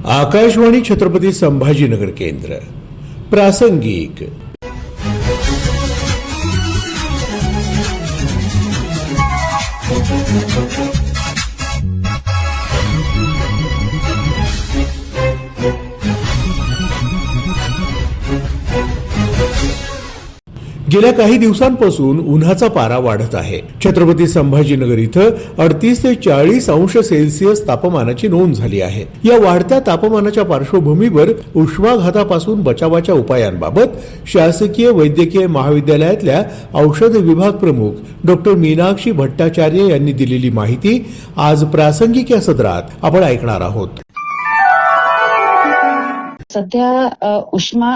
आकाशवाणी छत्रपती संभाजीनगर केंद्र प्रासंगिक. गेल्या काही दिवसांपासून उन्हाचा पारा वाढत आहे. छत्रपती संभाजीनगर इथं 38 ते 40 अंश सेल्सिअस तापमानाची नोंद झाली आहे. या वाढत्या तापमानाच्या पार्श्वभूमीवर उष्माघातापासून बचावाच्या उपायांबाबत शासकीय वैद्यकीय महाविद्यालयातल्या औषध विभाग प्रमुख डॉक्टर मीनाक्षी भट्टाचार्य यांनी दिलेली माहिती आज प्रासंगिक या सदरात आपण ऐकणार आहोत. सध्या उष्मा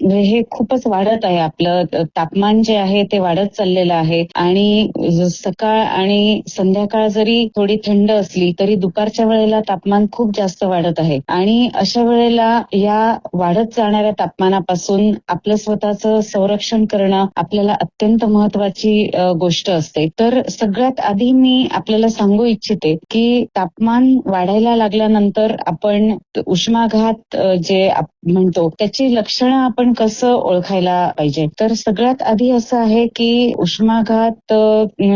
हे खूपच वाढत आहे. आपलं तापमान जे आहे ते वाढत चाललेलं आहे आणि सकाळ आणि संध्याकाळ जरी थोडी थंड असली तरी दुपारच्या वेळेला तापमान खूप जास्त वाढत आहे आणि अशा वेळेला या वाढत जाणाऱ्या तापमानापासून आपलं स्वतःचं संरक्षण करणं आपल्याला अत्यंत महत्वाची गोष्ट असते. तर सगळ्यात आधी मी आपल्याला सांगू इच्छिते की तापमान वाढायला लागल्यानंतर आपण उष्माघात जे म्हणतो त्याची लक्षणं आपण कसं ओळखायला पाहिजे. तर सगळ्यात आधी असं आहे की उष्माघात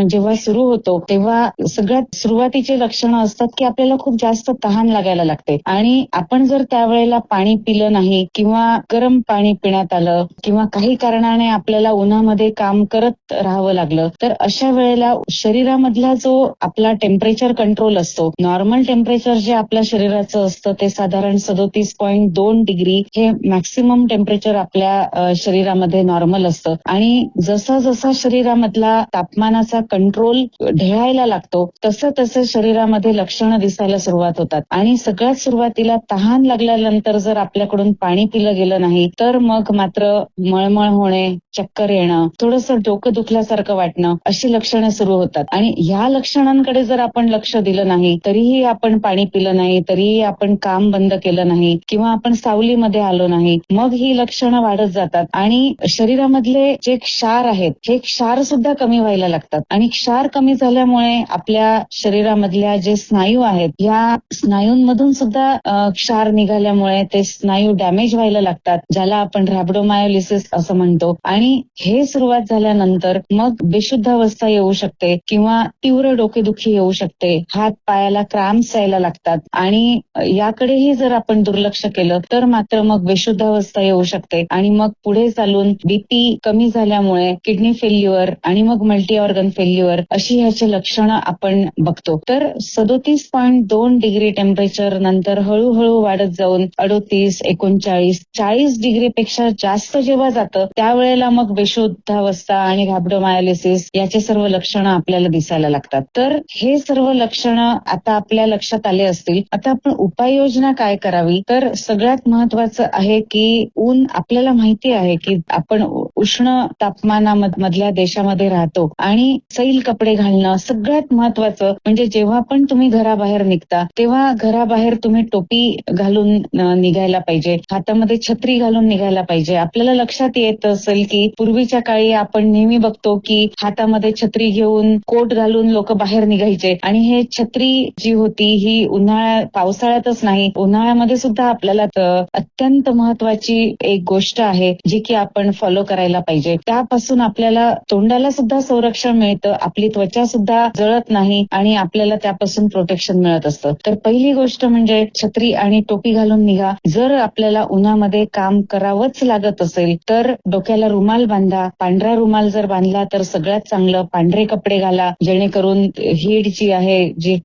जेव्हा सुरू होतो तेव्हा सगळ्यात सुरुवातीचे लक्षणं असतात की आपल्याला खूप जास्त तहान लागायला लागते आणि आपण जर त्यावेळेला पाणी पिलं नाही किंवा गरम पाणी पिण्यात आलं किंवा काही कारणाने आपल्याला उन्हामध्ये काम करत राहावं लागलं तर अशा वेळेला शरीरामधला जो आपला टेम्परेचर कंट्रोल असतो, नॉर्मल टेम्परेचर जे आपल्या शरीराचं असतं ते साधारण 37.2 डिग्री हे मॅक्सिमम टेम्परेचर आपल्या शरीरामध्ये नॉर्मल असतं आणि जसा जसा शरीरामधला तापमानाचा कंट्रोल ढळायला लागतो तसं तसं शरीरामध्ये लक्षणं दिसायला सुरुवात होतात आणि सगळ्यात सुरुवातीला तहान लागल्यानंतर जर आपल्याकडून पाणी पिलं गेलं नाही तर मग मात्र मळमळ होणे, चक्कर येणं, थोडंसं डोकं दुखल्यासारखं वाटणं अशी लक्षणं सुरू होतात आणि ह्या लक्षणांकडे जर आपण लक्ष दिलं नाही, तरीही आपण पाणी पिलं नाही, तरीही आपण काम बंद केलं नाही किंवा आपण सावलीमध्ये आलो नाही, मग ही लक्षणं वाढत जातात आणि शरीरामधले जे क्षार आहेत हे क्षार सुद्धा कमी व्हायला लागतात आणि क्षार कमी झाल्यामुळे आपल्या शरीरामधल्या जे स्नायू आहेत या स्नायूंमधून सुद्धा क्षार निघाल्यामुळे ते स्नायू डॅमेज व्हायला लागतात, ज्याला आपण रॅब्डोमायोलिसिस असं म्हणतो आणि हे सुरुवात झाल्यानंतर मग बेशुद्धावस्था येऊ शकते किंवा तीव्र डोकेदुखी येऊ शकते, हात पायाला क्रॅम्प्स यायला लागतात आणि याकडेही जर आपण दुर्लक्ष केलं तर मात्र मग बेशुद्धावस्था येऊ शकते आणि मग पुढे चालून बीपी कमी झाल्यामुळे किडनी फेल्युअर आणि मग मल्टी ऑर्गन फेल्युअर अशी ह्याची लक्षणं आपण बघतो. तर 37.2 डिग्री टेम्परेचर नंतर हळूहळू वाढत जाऊन 38, 39, 40 डिग्रीपेक्षा जास्त जेव्हा जातं त्यावेळेला मग बेशुद्धावस्था आणि रॅब्डोमायोलिसिस याचे सर्व लक्षणं आपल्याला दिसायला लागतात. तर हे सर्व लक्षणं आता आपल्या लक्षात आले असतील. आता आपण उपाययोजना काय करावी, तर सगळ्यात महत्वाचं आहे की ऊन आपल्याला माहिती आहे की आपण उष्ण तापमानामधल्या देशामध्ये राहतो आणि सैल कपडे घालणं सगळ्यात महत्वाचं म्हणजे जेव्हा पण तुम्ही घराबाहेर निघता तेव्हा घराबाहेर तुम्ही टोपी घालून निघायला पाहिजे, हातामध्ये छत्री घालून निघायला पाहिजे. आपल्याला लक्षात येत असेल की पूर्वीच्या काळी आपण नेहमी बघतो की हातामध्ये छत्री घेऊन कोट घालून लोक बाहेर निघायचे आणि हे छत्री जी होती ही पावसाळ्यातच नाही उन्हाळ्यामध्ये सुद्धा आपल्याला अत्यंत महत्वाची एक गोष्ट आहे जी की आपण फॉलो करायला पाहिजे. त्यापासून आपल्याला तोंडाला सुद्धा संरक्षण मिळतं, आपली त्वचा सुद्धा जळत नाही आणि आपल्याला त्यापासून प्रोटेक्शन मिळत असतं. तर पहिली गोष्ट म्हणजे छत्री आणि टोपी घालून निघा. जर आपल्याला उन्हामध्ये काम करावंच लागत असेल तर डोक्याला रुमाल बांधा. पांढरा रुमाल जर बांधला तर सगळ्यात चांगलं. पांढरे कपडे घाला जेणेकरून हीट जी आहे, जी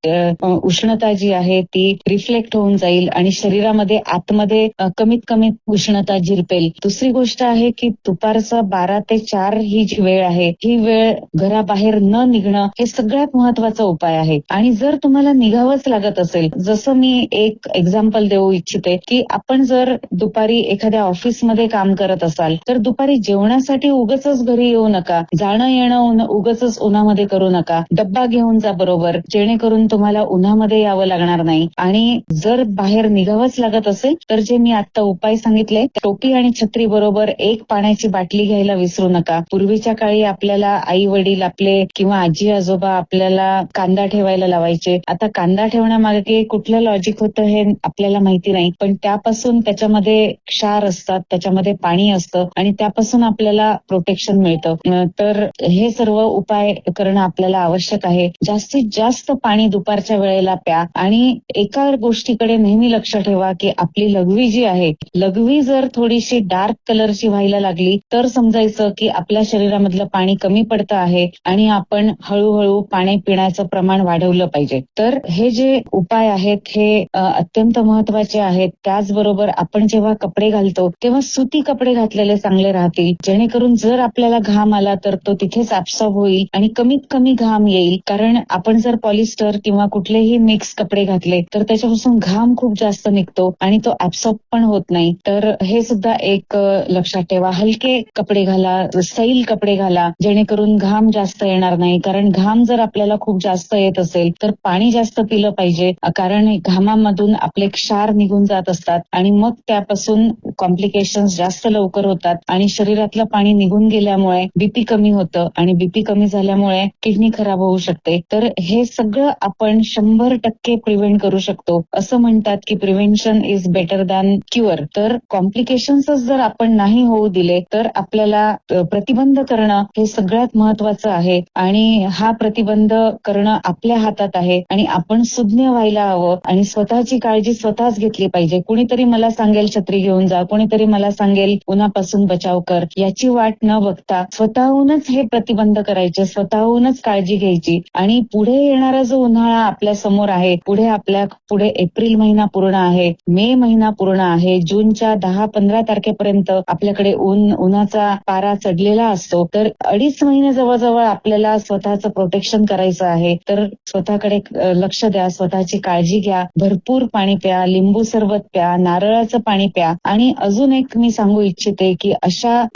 उष्णता जी आहे ती रिफ्लेक्ट होऊन जाईल आणि शरीरामध्ये आतमध्ये कमीत कमी उष्णता झिरपेल. दुसरी गोष्ट आहे की दुपारचं 12 ते 4 ही जी वेळ आहे ही वेळ घराबाहेर न निघणं हे सगळ्यात महत्वाचा उपाय आहे. आणि जर तुम्हाला निघावंच लागत असेल, जसं मी एक एक्झाम्पल देऊ इच्छिते की आपण जर दुपारी एखाद्या ऑफिसमध्ये काम करत असाल तर दुपारी जेवणासाठी उगाचच घरी येऊ नका. जाणं येणं उगाचच उन्हामध्ये करू नका. डब्बा घेऊन जा बरोबर, जेणेकरून तुम्हाला उन्हामध्ये यावं लागणार नाही. आणि जर बाहेर निघावंच लागत असेल तर जे मी आता उपाय सांगितले, टोपी आणि छत्री बरोबर एक पाण्याची बाटली बाटली घ्यायला विसरू नका. पूर्वीच्या काळी आपल्याला आई वडील आपले किंवा आजी आजोबा आपल्याला कांदा ठेवायला लावायचे. आता कांदा ठेवण्यामागे कुठलं लॉजिक होतं हे आपल्याला माहिती नाही, पण त्यापासून त्याच्यामध्ये क्षार असतात, त्याच्यामध्ये पाणी असतं आणि त्यापासून आपल्याला प्रोटेक्शन मिळतं. तर हे सर्व उपाय करणं आपल्याला आवश्यक आहे. जास्तीत जास्त पाणी दुपारच्या वेळेला प्या आणि एका गोष्टीकडे नेहमी लक्ष ठेवा की आपली लघवी जी आहे, लघवी जर थोडीशी डार्क कलरची व्हायला लागली तर समजायचं की आपल्या शरीरामधलं पाणी कमी पडतं आहे आणि आपण हळूहळू पाणी पिण्याचं प्रमाण वाढवलं पाहिजे. तर हे जे उपाय आहेत हे अत्यंत महत्वाचे आहेत. त्याचबरोबर आपण जेव्हा कपडे घालतो तेव्हा सुती कपडे घातलेले चांगले राहतील, जेणेकरून जर आपल्याला घाम आला तर तो तिथेच ऍब्सॉर्ब होईल आणि कमीत कमी घाम येईल. कारण आपण जर पॉलिस्टर किंवा कुठलेही मिक्स कपडे घातले तर त्याच्यापासून घाम खूप जास्त निघतो आणि तो ऍब्सॉर्ब पण होत नाही. तर हे सुद्धा एक लक्षात ठेवा. हलके कपडे घाला, सैल कपडे घाला, जेणेकरून घाम जास्त येणार नाही. कारण घाम जर आपल्याला खूप जास्त येत असेल तर पाणी जास्त पिलं पाहिजे, कारण घामामधून आपले क्षार निघून जात असतात आणि मग त्यापासून कॉम्प्लिकेशन्स जास्त लवकर होतात आणि शरीरातलं पाणी निघून गेल्यामुळे बीपी कमी होतं आणि बीपी कमी झाल्यामुळे किडनी खराब होऊ शकते. तर हे सगळं आपण 100% प्रिव्हेंट करू शकतो. असं म्हणतात की prevention is better than cure. तर कॉम्प्लिकेशन्स जर आपण नाही होऊ दिले तर आपल्याला प्रतिबंध करणं हे सगळ्यात महत्वाचं आहे आणि हा प्रतिबंध करणं आपल्या हातात आहे आणि आपण सुज्ञ व्हायला हवं आणि स्वतःची काळजी स्वतःच घेतली पाहिजे. कुणीतरी मला सांगेल छत्री घेऊन जा, कोणीतरी मला सांगेल उन्हापासून बचाव कर, याची वाट न बघता स्वतःहूनच हे प्रतिबंध करायचे, स्वतःहूनच काळजी घ्यायची आणि पुढे येणारा जो उन्हाळा आपल्या समोर आहे, पुढे एप्रिल महिना पूर्ण आहे, मे महिना पूर्ण आहे, जूनच्या 10-15 तारखेपर्यंत आपल्याकडे उन्हाचा पारा चढलेला असतो. तर 2.5 महिने जवळजवळ आपल्याला स्वतःचं प्रोटेक्शन करायचं आहे. तर स्वतःकडे लक्ष द्या, स्वतःची काळजी घ्या, भरपूर पाणी प्या, लिंबू सरबत प्या, नारळाचं पाणी प्या आणि अजून एक मी सांगू इच्छिते की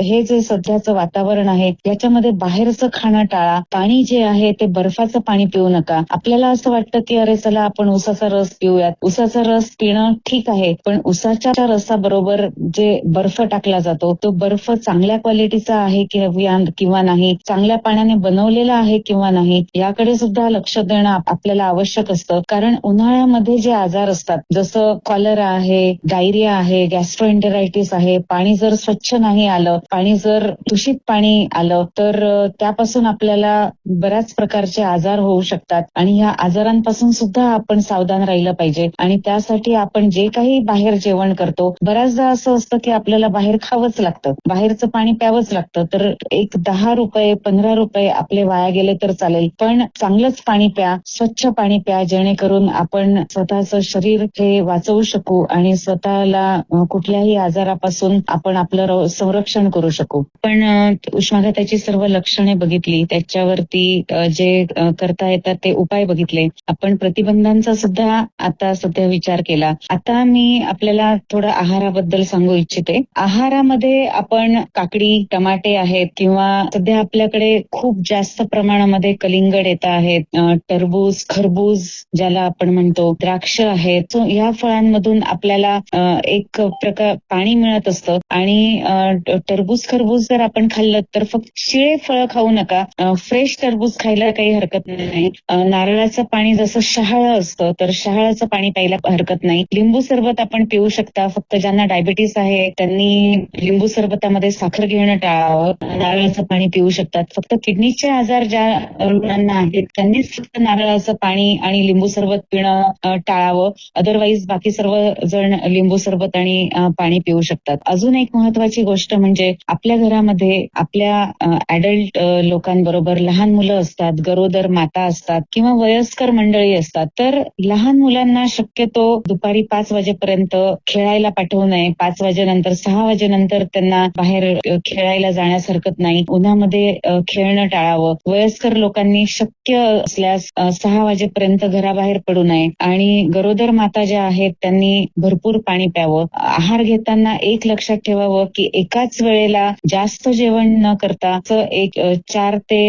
हे जे सध्याचं वातावरण आहे याच्यामध्ये बाहेरचं खाणं टाळा. पाणी जे आहे ते बर्फाचं पाणी पिऊ नका. आपल्याला असं वाटतं की अरे चला आपण उसाचा रस पिऊयात. उसाचा रस पिणं ठीक आहे, पण उसाच्या रसाबरोबर जे बर्फ टाकला जातो तो बर्फ चांगल्या क्वालिटीचा आहे किंवा नाही, चांगल्या पाण्याने बनवलेला आहे किंवा नाही, याकडे सुद्धा लक्ष देणं आपल्याला आवश्यक असतं. कारण उन्हाळ्यामध्ये जे आजार असतात जसं कॉलरा आहे, डायरिया आहे, गॅस्ट्रोएंटेरायटिस आहे, पाणी जर स्वच्छ नाही आलं, पाणी जर दूषित पाणी आलं तर त्यापासून आपल्याला बऱ्याच प्रकारचे आजार होऊ शकतात आणि ह्या आजारांपासून सुद्धा आपण सावधान राहिलं पाहिजे. आणि त्यासाठी आपण जे काही बाहेर जेवण करतो, बऱ्याचदा असं असतं की आपल्याला बाहेर खावंच लागतं, बाहेरचं पाणी प्यावंच लागतं. तर एक 10 रुपये 15 रुपये आपले वाया गेले तर चालेल, पण चांगलंच पाणी प्या, स्वच्छ पाणी प्या, जेणेकरून आपण स्वतःचं शरीर हे वाचवू शकू आणि स्वतःला कुठल्याही आजारापासून आपण आपलं संरक्षण करू शकू. पण उष्माघाताची सर्व लक्षणे बघितली, त्याच्यावरती जे करता येतात ते उपाय बघितले, आपण प्रतिबंधांचा सुद्धा आता सध्या विचार केला. आता मी आपल्याला थोडं आहाराबद्दल सांगू इच्छिते. आहारामध्ये आपण काकडी, टमाटे आहेत किंवा सध्या आपल्याकडे खूप जास्त प्रमाणामध्ये कलिंगड येत आहेत, टरबूज, खरबूज ज्याला आपण म्हणतो, द्राक्ष आहेत. सो या फळांमधून आपल्याला एक प्रकार पाणी मिळत असतं आणि टरबूज, खरबूज जर आपण खाल्लं तर फक्त शिळे फळं खाऊ नका, फ्रेश टरबूज खायला काही हरकत नाही. नारळाचं पाणी जसं शहाळं असतं तर शहाळाचं पाणी प्यायला हरकत नाही. लिंबू सरबत आपण पिऊ शकता, फक्त ज्यांना डायबिटीस आहे त्यांनी लिंबू सरबतामध्ये साखर घेणं टाळावं, नारळाचं पाणी पिऊ शकतात. फक्त किडनीचे आजार ज्या रुग्णांना आहेत त्यांनीच फक्त नारळाचं पाणी आणि लिंबू सरबत पिणं टाळावं. अदरवाईज बाकी सर्व जण लिंबू सरबत आणि पाणी पिऊ शकतात. अजून एक महत्वाची गोष्ट म्हणजे आपल्या घरामध्ये आपल्या ऍडल्ट लोकांबरोबर लहान मुलं असतात, गरोदर माता असतात किंवा वयस्कर मंडळी असतात. तर लहान मुलांना शक्यतो दुपारी 5 वाजेपर्यंत खेळायला पाठवू नये. 5 वाजेनंतर 6 वाजेनंतर त्यांना बाहेर खेळायला जाण्यास हरकत नाही. उन्हामध्ये खेळणं टाळावं. वयस्कर लोकांनी शक्य असल्यास 6 वाजेपर्यंत घराबाहेर पडू नये आणि गरोदर माता ज्या आहेत त्यांनी भरपूर पाणी प्यावं. आहार घेताना एक लक्षात ठेवावं की एकाच वेळेला जास्त जेवण न करता एक 4 ते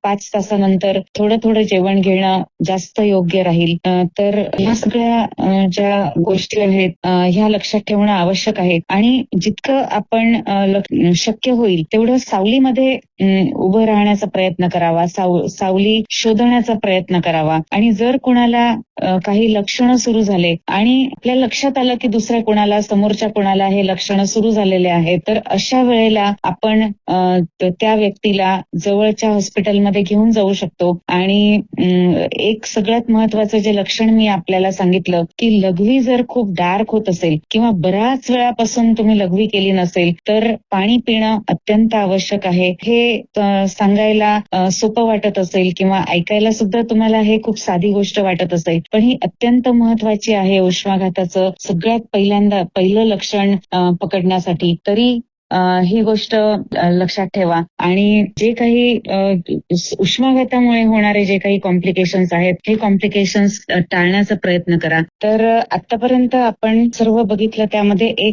5 तासानंतर थोडं थोडं जेवण घेणं जास्त योग्य राहील. तर ह्या सगळ्या ज्या गोष्टी आहेत ह्या लक्षात ठेवणं आवश्यक आहे. आणि जितकं आपण शक्य होईल तेवढं सावलीमध्ये उभं राहण्याचा प्रयत्न करावा, सावली शोधण्याचा प्रयत्न करावा. आणि जर कुणाला काही लक्षणं सुरू झाले आणि आपल्या लक्षात आलं की दुसऱ्या कुणाला, समोरच्या कुणाला हे लक्षणं सुरू झालेले आहेत, तर अशा वेळेला आपण त्या व्यक्तीला जवळच्या हॉस्पिटलमध्ये घेऊन जाऊ शकतो. आणि एक सगळ्यात महत्वाचं जे लक्षण मी आपल्याला सांगितलं की लघवी जर खूप डार्क होत असेल किंवा बऱ्याच वेळापासून तुम्ही लघवी केली नसेल तर पाणी पिणं अत्यंत आवश्यक आहे. हे सांगायला सोपं वाटत असेल किंवा ऐकायला सुद्धा तुम्हाला हे खूप साधी गोष्ट वाटत असेल, पण ही अत्यंत महत्वाची आहे उष्माघाताचं सगळ्यात पहिलं लक्षण पकडण्यासाठी. तरी ही गोष्ट लक्षात ठेवा. आणि जे काही उष्माघातामुळे होणारे जे काही कॉम्प्लिकेशन्स आहेत हे कॉम्प्लिकेशन्स टाळण्याचा प्रयत्न करा. तर आतापर्यंत आपण सर्व बघितलं, त्यामध्ये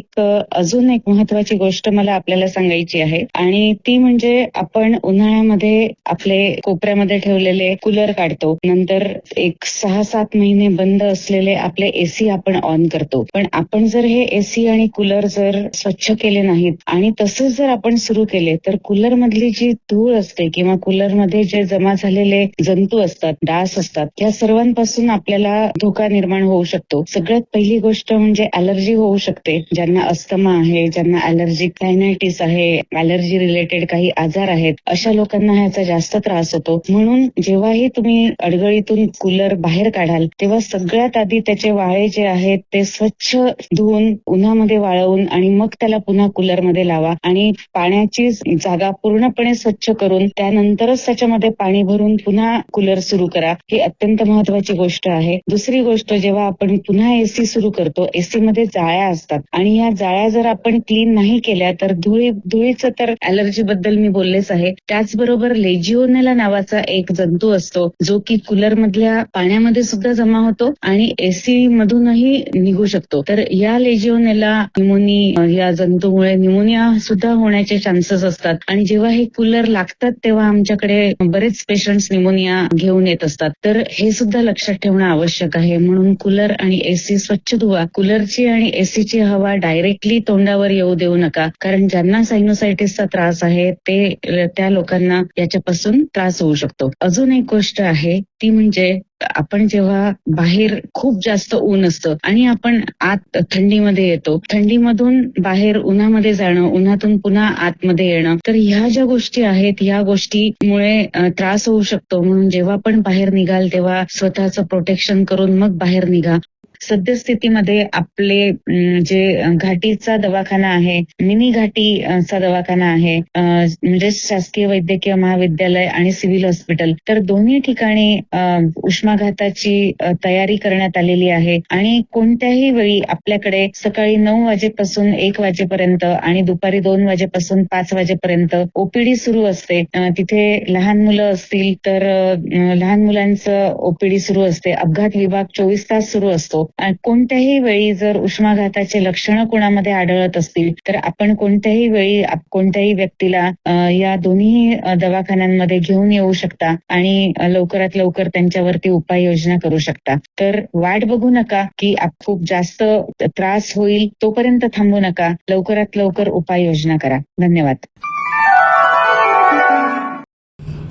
अजून एक महत्वाची गोष्ट मला आपल्याला सांगायची आहे आणि ती म्हणजे आपण उन्हाळ्यामध्ये आपले कोपऱ्यामध्ये ठेवलेले कूलर काढतो, नंतर एक 6-7 महिने बंद असलेले आपले एसी आपण ऑन करतो. पण आपण जर हे एसी आणि कूलर जर स्वच्छ केले नाहीत आणि तसंच जर आपण सुरू केले तर कूलर मधली जी धूळ असते किंवा कूलर मध्ये जे जमा झालेले जंतू असतात, डास असतात, या सर्वांपासून आपल्याला धोका निर्माण होऊ शकतो. सगळ्यात पहिली गोष्ट म्हणजे ॲलर्जी होऊ शकते. ज्यांना अस्थमा आहे, ज्यांना ॲलर्जिक रायनायटिस आहे, ॲलर्जी रिलेटेड काही आजार आहेत, अशा लोकांना ह्याचा जास्त त्रास होतो. म्हणून जेव्हाही तुम्ही अडगळीतून कूलर बाहेर काढाल तेव्हा सगळ्यात आधी त्याचे वाळे जे आहेत ते स्वच्छ धुवून उन्हामध्ये वाळवून आणि मग त्याला पुन्हा कूलरमध्ये लावा आणि पाण्याची जागा पूर्णपणे स्वच्छ करून त्यानंतरच त्याच्यामध्ये पाणी भरून पुन्हा कूलर सुरू करा. ही अत्यंत महत्वाची गोष्ट आहे. दुसरी गोष्ट, जेव्हा आपण पुन्हा एसी सुरू करतो, एसी मध्ये जाळ्या असतात आणि या जाळ्या जर आपण क्लीन नाही केल्या तर धुळीचं तर ॲलर्जी बद्दल मी बोललेच आहे. त्याचबरोबर लेजिओनेला नावाचा एक जंतू असतो जो की कूलर मधल्या पाण्यामध्ये सुद्धा जमा होतो आणि एसी मधूनही निघू शकतो. तर या लेजिओनेला या जंतूमुळे न्यूमोनिया सुद्धा होण्याचे चान्सेस असतात. आणि जेव्हा हे कूलर लागतात तेव्हा आमच्याकडे बरेच पेशंट्स न्यूमोनिया घेऊन येत असतात. तर हे सुद्धा लक्षात ठेवणं आवश्यक आहे. म्हणून कूलर आणि एसी स्वच्छ धुवा. कूलरची आणि एसीची हवा डायरेक्टली तोंडावर येऊ देऊ नका, कारण ज्यांना सायनोसायटिसचा त्रास आहे त्या लोकांना याच्यापासून त्रास होऊ शकतो. अजून एक गोष्ट आहे ती म्हणजे आपण जेव्हा बाहेर खूप जास्त ऊन असतं आणि आपण आत थंडीमध्ये येतो, थंडीमधून बाहेर उन्हामध्ये जाणं, उन्हातून पुन्हा आतमध्ये येणं, तर ह्या ज्या गोष्टी आहेत ह्या गोष्टीमुळे त्रास होऊ शकतो. म्हणून जेव्हा पण बाहेर निघाल तेव्हा स्वतःचं प्रोटेक्शन करून मग बाहेर निघा. सद्यस्थितीमध्ये आपले जे घाटीचा दवाखाना आहे, मिनी घाटीचा दवाखाना आहे, म्हणजे शासकीय वैद्यकीय महाविद्यालय आणि सिव्हिल हॉस्पिटल, तर दोन्ही ठिकाणी उष्माघाताची तयारी करण्यात आलेली आहे. आणि कोणत्याही वेळी आपल्याकडे सकाळी 9 वाजेपासून 1 वाजेपर्यंत आणि दुपारी 2 वाजेपासून 5 वाजेपर्यंत ओपीडी सुरू असते. तिथे लहान मुलं असतील तर लहान मुलांचं ओपीडी सुरू असते. अपघात विभाग 24 तास सुरू असतो. कोणत्याही वेळी जर उष्माघाताचे लक्षणं कोणामध्ये आढळत असतील तर आपण कोणत्याही वेळी कोणत्याही व्यक्तीला या दोन्ही दवाखान्यांमध्ये घेऊन येऊ शकता आणि लवकरात लवकर त्यांच्यावरती उपाययोजना करू शकता. तर वाट बघू नका की खूप जास्त त्रास होईल तोपर्यंत थांबू नका. लवकरात लवकर उपाययोजना करा. धन्यवाद.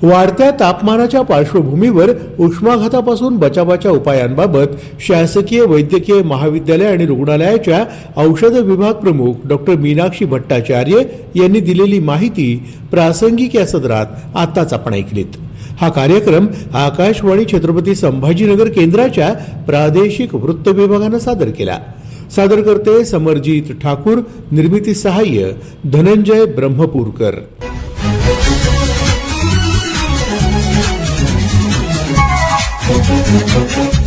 वाढत्या तापमानाच्या पार्श्वभूमीवर उष्माघातापासून बचावाच्या उपायांबाबत शासकीय वैद्यकीय महाविद्यालय आणि रुग्णालयाच्या औषध विभाग प्रमुख डॉक्टर मीनाक्षी भट्टाचार्य यांनी दिलेली माहिती प्रासंगिक या सदरात आताच आपण ऐकलीत. हा कार्यक्रम आकाशवाणी छत्रपती संभाजीनगर केंद्राच्या प्रादेशिक वृत्त विभागानं सादर केला. सादरकर्ते समरजित ठाकूर, निर्मिती सहाय्य धनंजय ब्रह्मपूरकर. Thank you.